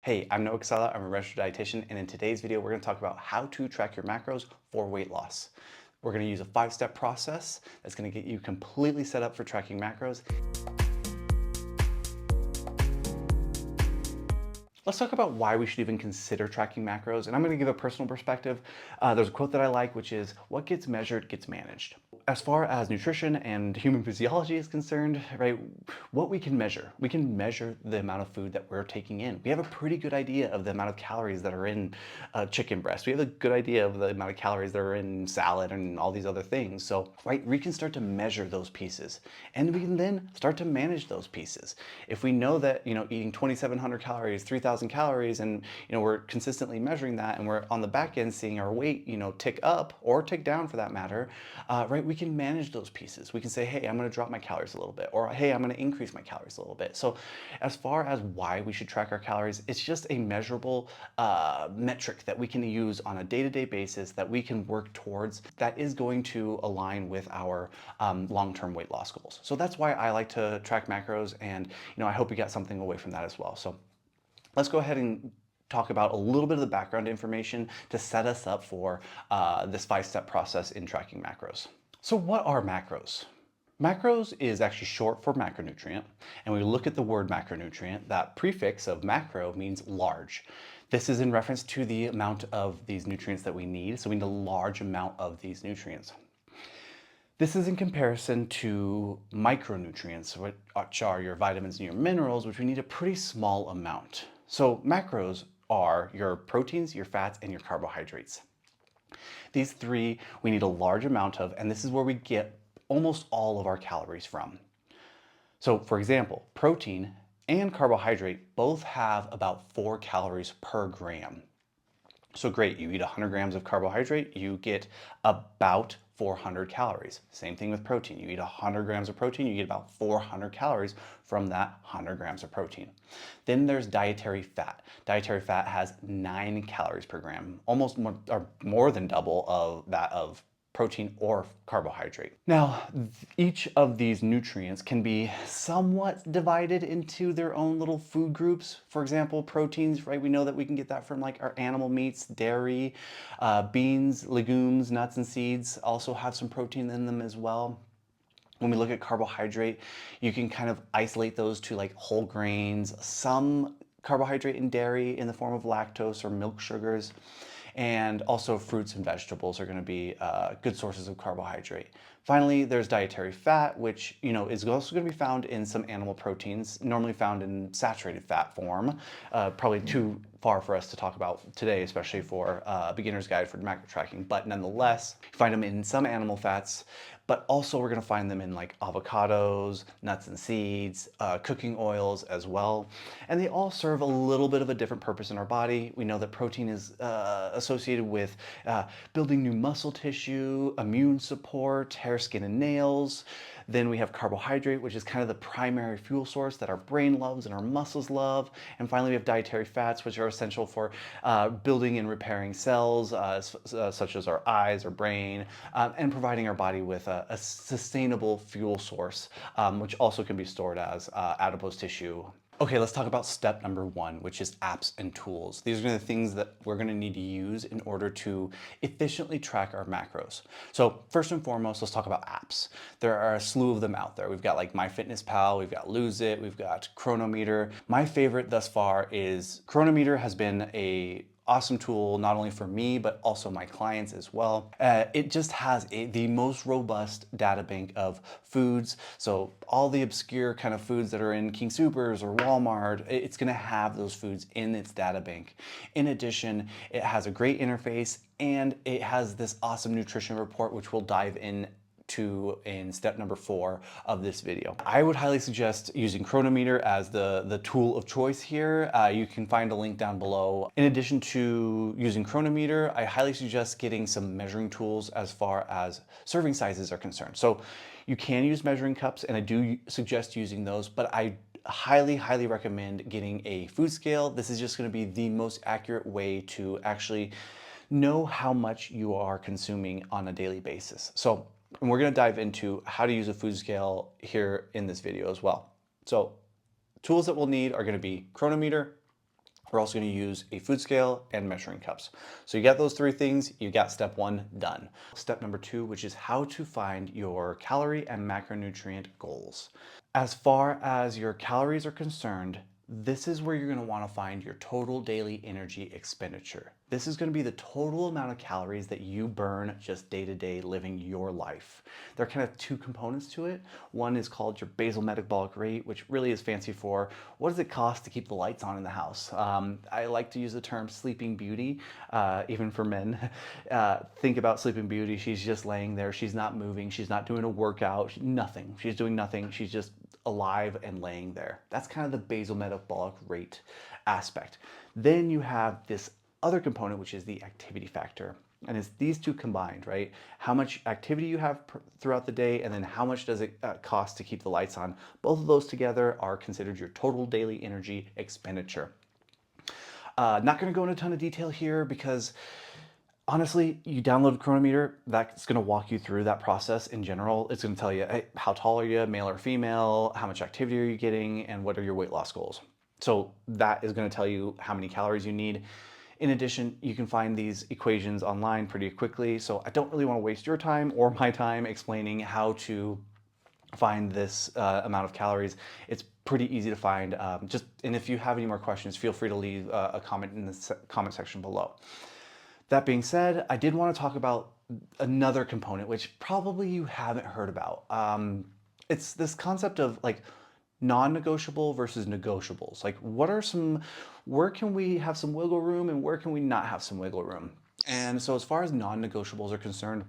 Hey, I'm Noah Casella, I'm a registered dietitian, and in today's video, we're gonna talk about how to track your macros for weight loss. We're gonna use a 5-step process that's gonna get you completely set up for tracking macros. Let's talk about why we should even consider tracking macros, and I'm gonna give a personal perspective. There's a quote that I like, which is, what gets measured gets managed. As far as nutrition and human physiology is concerned, right, what we can measure the amount of food that we're taking in. We have a pretty good idea of the amount of calories that are in chicken breast. We have a good idea of the amount of calories that are in salad and all these other things. So, right, we can start to measure those pieces, and we can then start to manage those pieces. If we know that, eating 2,700 calories, 3,000 calories, and, we're consistently measuring that, and we're on the back end seeing our weight, tick up or tick down for that matter, right, we can manage those pieces. We can say, hey, I'm going to drop my calories a little bit, or hey, I'm going to increase my calories a little bit. So as far as why we should track our calories, it's just a measurable metric that we can use on a day-to-day basis that we can work towards that is going to align with our long-term weight loss goals. So that's why I like to track macros, and I hope you got something away from that as well. So let's go ahead and talk about a little bit of the background information to set us up for this 5-step process in tracking macros. So what are macros? Macros is actually short for macronutrient, and when we look at the word macronutrient, that prefix of macro means large. This is in reference to the amount of these nutrients that we need, so we need a large amount of these nutrients. This is in comparison to micronutrients, which are your vitamins and your minerals, which we need a pretty small amount. So macros are your proteins, your fats, and your carbohydrates. These three we need a large amount of, and this is where we get almost all of our calories from. So for example, protein and carbohydrate both have about 4 calories per gram. So great, you eat 100 grams of carbohydrate, you get about 400 calories. Same thing with protein. You eat 100 grams of protein, you get about 400 calories from that 100 grams of protein. Then there's dietary fat. Dietary fat has 9 calories per gram, almost more than double of that of protein or carbohydrate. Now, each of these nutrients can be somewhat divided into their own little food groups. For example, proteins, right? We know that we can get that from like our animal meats, dairy, beans, legumes, nuts, and seeds also have some protein in them as well. When we look at carbohydrate, you can kind of isolate those to like whole grains, some carbohydrate in dairy in the form of lactose or milk sugars, and also fruits and vegetables are going to be good sources of carbohydrate. Finally, there's dietary fat, which is also going to be found in some animal proteins, normally found in saturated fat form. Probably too far for us to talk about today, especially for a beginner's guide for macro tracking, but nonetheless, you find them in some animal fats, but also we're going to find them in like avocados, nuts and seeds, cooking oils as well. And they all serve a little bit of a different purpose in our body. We know that protein is associated with building new muscle tissue, immune support, hair, skin, and nails. Then we have carbohydrate, which is kind of the primary fuel source that our brain loves and our muscles love. And finally, we have dietary fats, which are essential for building and repairing cells, such as our eyes or brain, and providing our body with a sustainable fuel source, which also can be stored as adipose tissue. Okay, let's talk about step number 1, which is apps and tools. These are the things that we're going to need to use in order to efficiently track our macros. So first and foremost, let's talk about apps. There are a slew of them out there. We've got like MyFitnessPal, we've got Lose It, we've got Cronometer. My favorite thus far is Cronometer. Has been a awesome tool, not only for me, but also my clients as well. It just has the most robust data bank of foods. So all the obscure kind of foods that are in King Soopers or Walmart, it's gonna have those foods in its data bank. In addition, it has a great interface, and it has this awesome nutrition report, which we'll dive in in step number 4 of this video. I would highly suggest using Cronometer as the tool of choice here. You can find a link down below. In addition to using Cronometer, I highly suggest getting some measuring tools as far as serving sizes are concerned. So you can use measuring cups, and I do suggest using those, but I highly recommend getting a food scale. This is just going to be the most accurate way to actually know how much you are consuming on a daily basis. So, and we're going to dive into how to use a food scale here in this video as well. So tools that we'll need are going to be Cronometer, We're also going to use a food scale and measuring cups. So you got those three things, you got step one done. Step number two, which is how to find your calorie and macronutrient goals. As far as your calories are concerned, this is where you're going to want to find your total daily energy expenditure. This is going to be the total amount of calories that you burn just day to day living your life. There are kind of two components to it. One is called your basal metabolic rate, which really is fancy for what does it cost to keep the lights on in the house. I like to use the term sleeping beauty, even for men. Think about sleeping beauty. She's just laying there. She's not moving. She's not doing a workout. Nothing. She's doing nothing. She's just alive and laying there. That's kind of the basal metabolic rate aspect. Then you have this other component, which is the activity factor. And it's these two combined, right? How much activity you have throughout the day, and then how much does it cost to keep the lights on. Both of those together are considered your total daily energy expenditure. Not going to go into a ton of detail here because honestly, you download Cronometer, that's going to walk you through that process in general. It's going to tell you, hey, how tall are you, male or female, how much activity are you getting, and what are your weight loss goals. So that is going to tell you how many calories you need. In addition, you can find these equations online pretty quickly. So I don't really want to waste your time or my time explaining how to find this amount of calories. It's pretty easy to find. And if you have any more questions, feel free to leave a comment in the comment section below. That being said, I did want to talk about another component, which probably you haven't heard about. It's this concept of like non-negotiable versus negotiables. Like where can we have some wiggle room and where can we not have some wiggle room? And so as far as non-negotiables are concerned,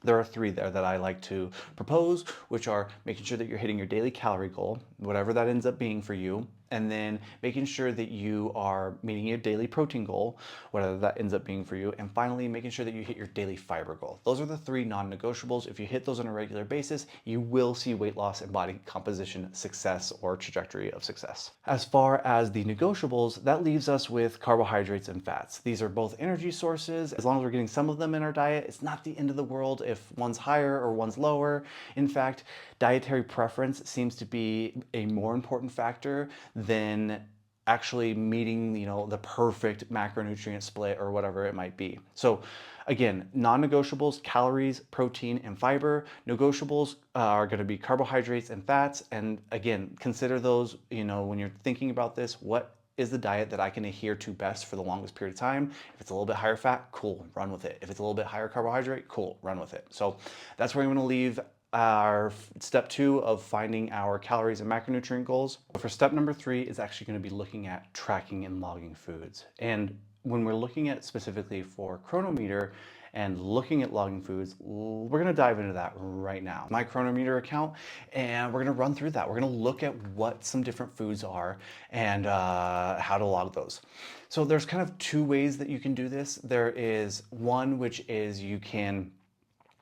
there are three there that I like to propose, which are making sure that you're hitting your daily calorie goal, whatever that ends up being for you, and then making sure that you are meeting your daily protein goal, whatever that ends up being for you, and finally making sure that you hit your daily fiber goal. Those are the three non-negotiables. If you hit those on a regular basis, you will see weight loss and body composition success or trajectory of success. As far as the negotiables, that leaves us with carbohydrates and fats. These are both energy sources. As long as we're getting some of them in our diet, it's not the end of the world if one's higher or one's lower. In fact, dietary preference seems to be a more important factor than actually meeting, the perfect macronutrient split or whatever it might be. So again, non-negotiables, calories, protein, and fiber. Negotiables are going to be carbohydrates and fats. And again, consider those, when you're thinking about this, what is the diet that I can adhere to best for the longest period of time? If it's a little bit higher fat, cool, run with it. If it's a little bit higher carbohydrate, cool, run with it. So that's where I'm going to leave our step two of finding our calories and macronutrient goals. For step number three is actually going to be looking at tracking and logging foods. And when we're looking at specifically for Cronometer and looking at logging foods, we're going to dive into that right now. My Cronometer account, and we're going to run through that. We're going to look at what some different foods are and how to log those. So there's kind of two ways that you can do this. There is one, which is you can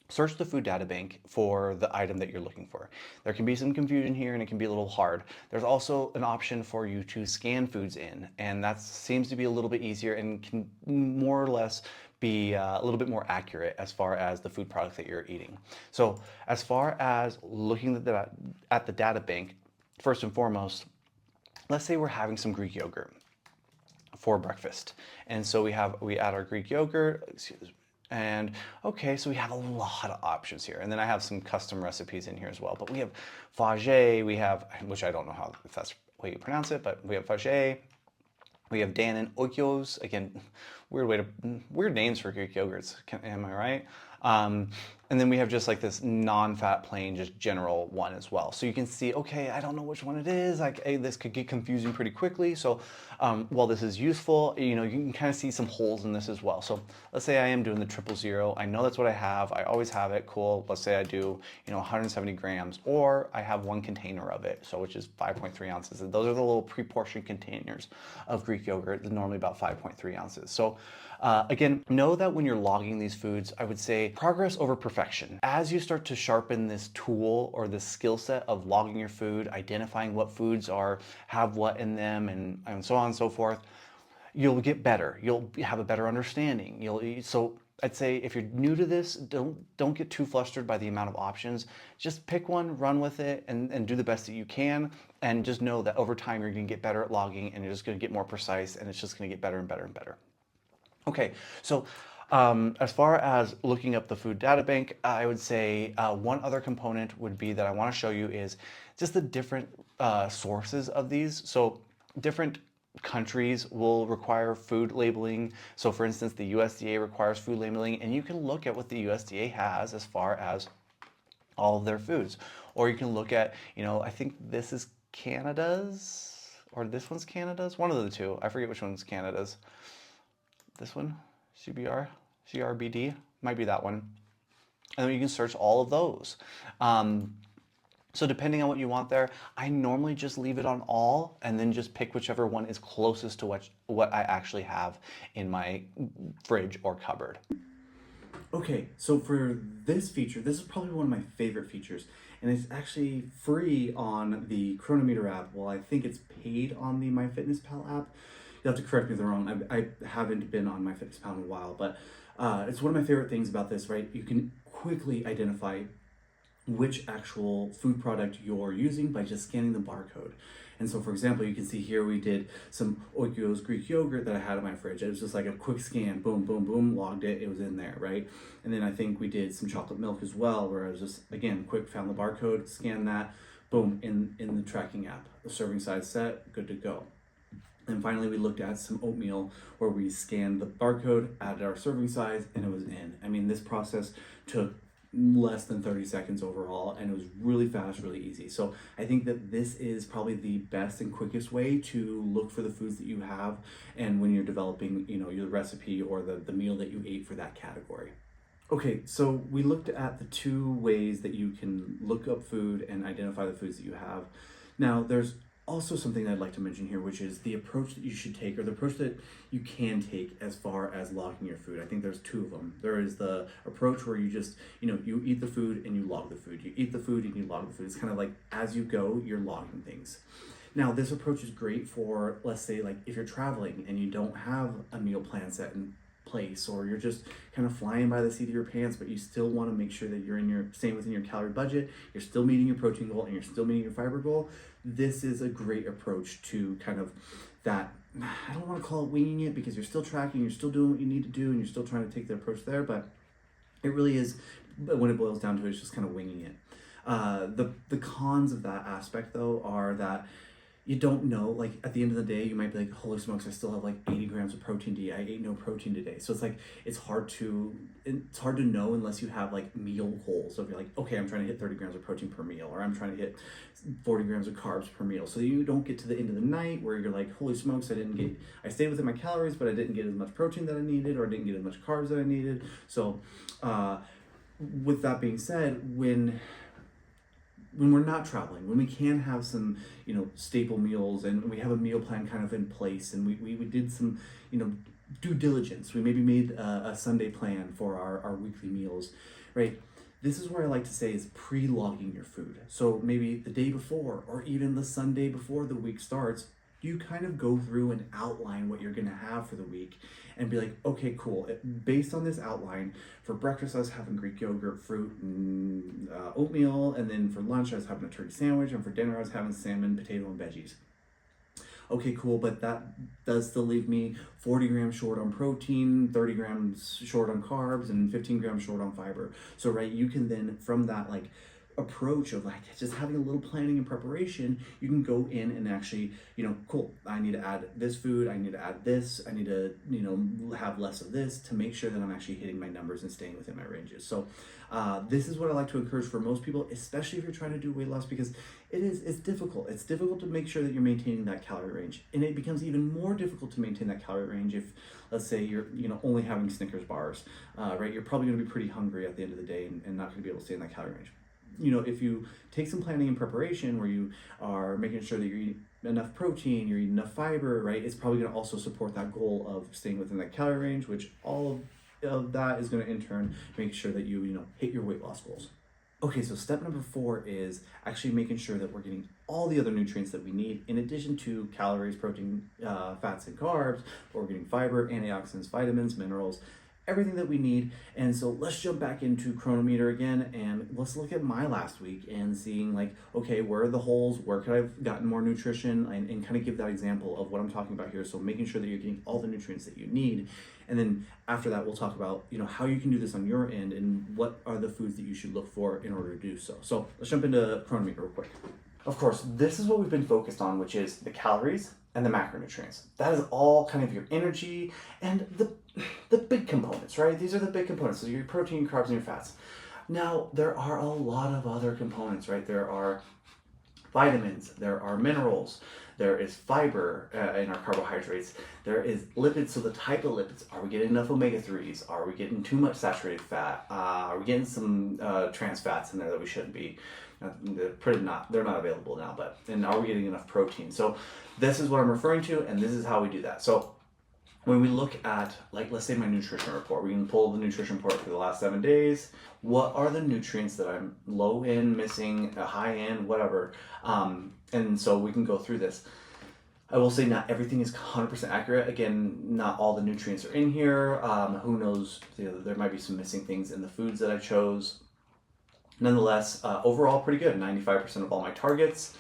search the food data bank for the item that you're looking for. There can be some confusion here and it can be a little hard. There's also an option for you to scan foods in, and that seems to be a little bit easier and can more or less be a little bit more accurate as far as the food product that you're eating. So as far as looking at the data bank, first and foremost, let's say we're having some Greek yogurt for breakfast. And so we add our Greek yogurt, and okay, so we have a lot of options here. And then I have some custom recipes in here as well. But we have fage, which I don't know if that's the way you pronounce it, but we have fage, we have Dannon Oikos. Again, weird names for Greek yogurts, am I right? And then we have just like this non-fat plain, just general one as well. So you can see, okay, I don't know which one it is. Like, hey, this could get confusing pretty quickly. So while this is useful, you can kind of see some holes in this as well. So let's say I am doing the 000. I know that's what I have. I always have it. Cool. Let's say I do, 170 grams, or I have one container of it. So which is 5.3 ounces. And those are the little pre-portioned containers of Greek yogurt. They're normally about 5.3 ounces. So again, know that when you're logging these foods, I would say progress over perfection. As you start to sharpen this tool or this skill set of logging your food, identifying what foods have what in them, and so on and so forth, you'll get better. You'll have a better understanding. So I'd say if you're new to this, don't get too flustered by the amount of options. Just pick one, run with it, and do the best that you can. And just know that over time you're going to get better at logging, and you're just going to get more precise, and it's just going to get better and better and better. Okay, so as far as looking up the food data bank, I would say one other component would be that I want to show you is just the different sources of these. So different countries will require food labeling. So for instance, the USDA requires food labeling, and you can look at what the USDA has as far as all of their foods. Or you can look at, I think this is Canada's, or this one's Canada's, one of the two. I forget which one's Canada's. This one, CRBD, might be that one. And then you can search all of those. So depending on what you want there, I normally just leave it on all and then just pick whichever one is closest to what I actually have in my fridge or cupboard. Okay, so for this feature, this is probably one of my favorite features, and it's actually free on the Cronometer app. Well, I think it's paid on the MyFitnessPal app. You'll have to correct me if I'm wrong. I haven't been on MyFitnessPal in a while, but it's one of my favorite things about this, right? You can quickly identify which actual food product you're using by just scanning the barcode. And so, for example, you can see here we did some Oikos Greek yogurt that I had in my fridge. It was just like a quick scan, boom, boom, boom, logged it, it was in there, right? And then I think we did some chocolate milk as well, where I was just, again, quick, found the barcode, scanned that, boom, in the tracking app. The serving size set, good to go. And finally, we looked at some oatmeal where we scanned the barcode, added our serving size, and it was in. I mean, this process took less than 30 seconds overall, and it was really fast, really easy. So I think that this is probably the best and quickest way to look for the foods that you have, and when you're developing, your recipe or the meal that you ate for that category. Okay, so we looked at the two ways that you can look up food and identify the foods that you have. Now, there's also something I'd like to mention here, which is the approach that you should take, or the approach that you can take as far as logging your food. I think there's two of them. There is the approach where you just, you eat the food and you log the food. You eat the food and you log the food. It's kind of like as you go, you're logging things. Now, this approach is great for, let's say, like if you're traveling and you don't have a meal plan set in place, or you're just kind of flying by the seat of your pants, but you still want to make sure that you're staying within your calorie budget, you're still meeting your protein goal, and you're still meeting your fiber goal. This is a great approach to kind of that, I don't want to call it winging it, because you're still tracking, you're still doing what you need to do, and you're still trying to take the approach there, but it really is, when it boils down to it, it's just kind of winging it. The cons of that aspect, though, are that you don't know, like at the end of the day, you might be like, holy smokes, I still have like 80 grams of protein today. I ate no protein today. So it's like, it's hard to know unless you have like meal goals. So if you're like, okay, I'm trying to hit 30 grams of protein per meal, or I'm trying to hit 40 grams of carbs per meal. So you don't get to the end of the night where you're like, holy smokes, I stayed within my calories, but I didn't get as much protein that I needed, or I didn't get as much carbs that I needed. So with that being said, when we're not traveling, when we can have some, staple meals, and we have a meal plan kind of in place, and we did some, due diligence. We maybe made a Sunday plan for our weekly meals, right? This is where I like to say is pre-logging your food. So maybe the day before, or even the Sunday before the week starts, you kind of go through and outline what you're going to have for the week and be like, okay, cool. Based on this outline, for breakfast, I was having Greek yogurt, fruit, and oatmeal. And then for lunch, I was having a turkey sandwich. And for dinner, I was having salmon, potato, and veggies. Okay, cool, but that does still leave me 40 grams short on protein, 30 grams short on carbs, and 15 grams short on fiber. So, right, you can then, from that, like, approach of like just having a little planning and preparation, you can go in and actually, cool, I need to add this food, I need to add this, I need to, have less of this to make sure that I'm actually hitting my numbers and staying within my ranges. So this is what I like to encourage for most people, especially if you're trying to do weight loss, because it's difficult. It's difficult to make sure that you're maintaining that calorie range, and it becomes even more difficult to maintain that calorie range if, let's say, you're only having Snickers bars, right? You're probably going to be pretty hungry at the end of the day and not going to be able to stay in that calorie range. If you take some planning and preparation where you are making sure that you're eating enough protein, you're eating enough fiber, right, it's probably going to also support that goal of staying within that calorie range, which all of that is going to in turn make sure that you hit your weight loss goals. Okay, so step number 4 is actually making sure that we're getting all the other nutrients that we need in addition to calories, protein, fats, and carbs. We're getting fiber, antioxidants, vitamins, minerals, everything that we need. And so let's jump back into Cronometer again, and let's look at my last week and seeing like, okay, where are the holes? Where could I have gotten more nutrition? And kind of give that example of what I'm talking about here. So making sure that you're getting all the nutrients that you need. And then after that, we'll talk about, how you can do this on your end and what are the foods that you should look for in order to do so. So let's jump into Cronometer real quick. Of course, this is what we've been focused on, which is the calories and the macronutrients. That is all kind of your energy and the big components, right? These are the big components. So your protein, carbs, and your fats. Now, there are a lot of other components, right? There are vitamins, there are minerals, there is fiber in our carbohydrates, there is lipids, so the type of lipids. Are we getting enough omega-3s? Are we getting too much saturated fat? Are we getting some trans fats in there that we shouldn't be? They're not available now, and are we getting enough protein? So this is what I'm referring to, and this is how we do that. So when we look at, like, let's say my nutrition report, we can pull the nutrition report for the last 7 days. What are the nutrients that I'm low in, missing, high in, whatever? And so we can go through this. I will say not everything is 100% accurate. Again, not all the nutrients are in here. Who knows? There might be some missing things in the foods that I chose. Nonetheless, overall pretty good. 95% of all my targets.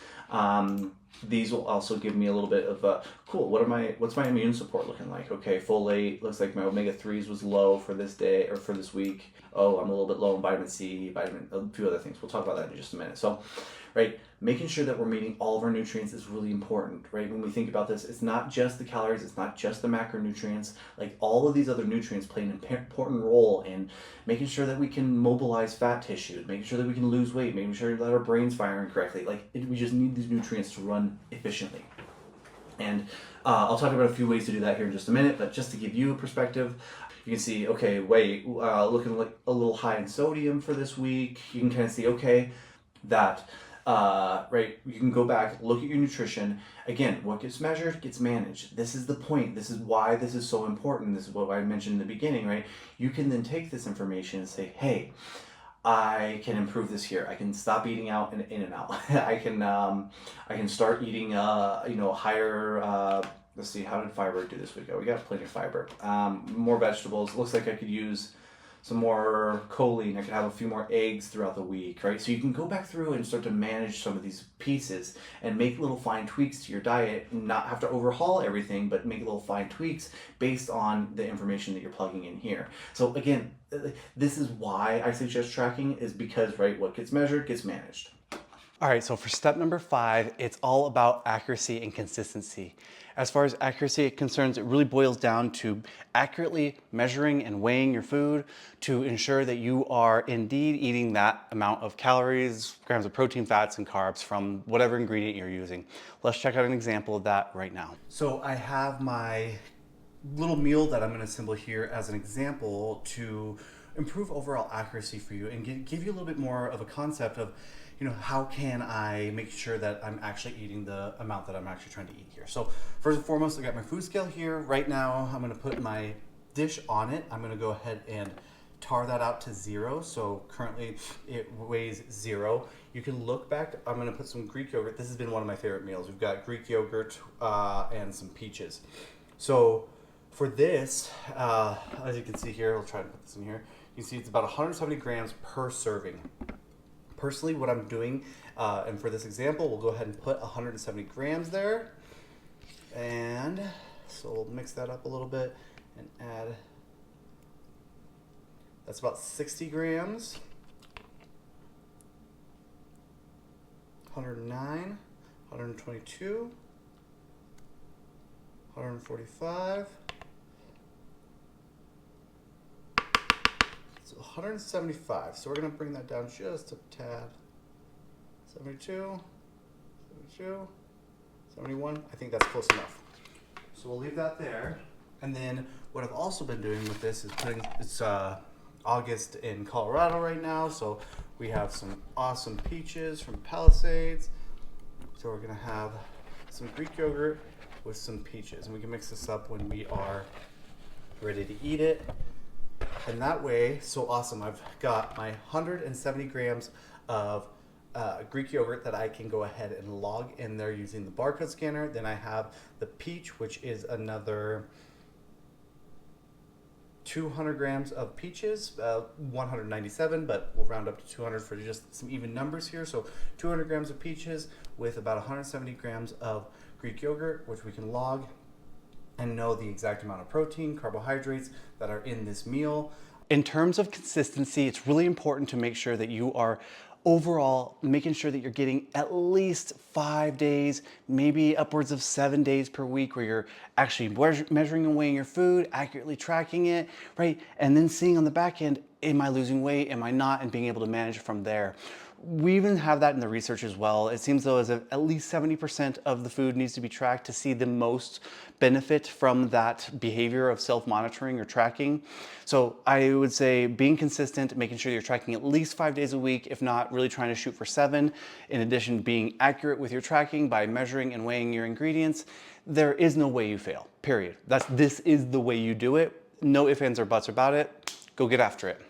These will also give me a little bit of cool. What's my immune support looking like? Okay, folate looks like my omega-3s was low for this day or for this week. Oh, I'm a little bit low in vitamin C, a few other things. We'll talk about that in just a minute. So, right, making sure that we're meeting all of our nutrients is really important, right? When we think about this, it's not just the calories, it's not just the macronutrients. Like, all of these other nutrients play an important role in making sure that we can mobilize fat tissue, making sure that we can lose weight, making sure that our brain's firing correctly. We just need these nutrients to run efficiently. And I'll talk about a few ways to do that here in just a minute, but just to give you a perspective, you can see, okay, looking like a little high in sodium for this week. You can kind of see, okay, that, right, you can go back, look at your nutrition. Again, what gets measured gets managed. This is the point. This is why this is so important. This is what I mentioned in the beginning, right? You can then take this information and say, hey, I can improve this here. I can stop eating out and in and out. I can start eating higher. Let's see, how did fiber do this week? Oh, we got plenty of fiber. More vegetables. Looks like I could use some more choline. I could have a few more eggs throughout the week, right? So you can go back through and start to manage some of these pieces and make little fine tweaks to your diet, and not have to overhaul everything, but make little fine tweaks based on the information that you're plugging in here. So again, this is why I suggest tracking, is because, right, what gets measured gets managed. All right, so for step number 5, it's all about accuracy and consistency. As far as accuracy concerns, it really boils down to accurately measuring and weighing your food to ensure that you are indeed eating that amount of calories, grams of protein, fats, and carbs from whatever ingredient you're using. Let's check out an example of that right now. So I have my little meal that I'm going to assemble here as an example to improve overall accuracy for you and give you a little bit more of a concept of, how can I make sure that I'm actually eating the amount that I'm actually trying to eat here. So first and foremost, I got my food scale here. Right now, I'm going to put my dish on it. I'm going to go ahead and tar that out to 0. So currently it weighs 0. You can look back. I'm going to put some Greek yogurt. This has been one of my favorite meals. We've got Greek yogurt and some peaches. So for this, as you can see here, I'll try to put this in here. You can see it's about 170 grams per serving. Personally, what I'm doing, and for this example, we'll go ahead and put 170 grams there. And so we'll mix that up a little bit and add, that's about 60 grams. 109, 122, 145. So 175. So we're going to bring that down just a tad. 72, 72, 71. I think that's close enough. So we'll leave that there. And then what I've also been doing with this is it's August in Colorado right now. So we have some awesome peaches from Palisades. So we're going to have some Greek yogurt with some peaches. And we can mix this up when we are ready to eat it. And that way, so awesome, I've got my 170 grams of Greek yogurt that I can go ahead and log in there using the barcode scanner. Then I have the peach, which is another 200 grams of peaches, 197, but we'll round up to 200 for just some even numbers here. So 200 grams of peaches with about 170 grams of Greek yogurt, which we can log and know the exact amount of protein, carbohydrates that are in this meal. In terms of consistency, it's really important to make sure that you are overall making sure that you're getting at least 5 days, maybe upwards of 7 days per week where you're actually measuring and weighing your food, accurately tracking it, right? And then seeing on the back end, am I losing weight? Am I not? And being able to manage from there. We even have that in the research as well. It seems though as if at least 70% of the food needs to be tracked to see the most benefit from that behavior of self-monitoring or tracking. So I would say being consistent, making sure you're tracking at least 5 days a week, if not really trying to shoot for 7. In addition, being accurate with your tracking by measuring and weighing your ingredients. There is no way you fail, period. This is the way you do it. No ifs, ands, or buts about it. Go get after it.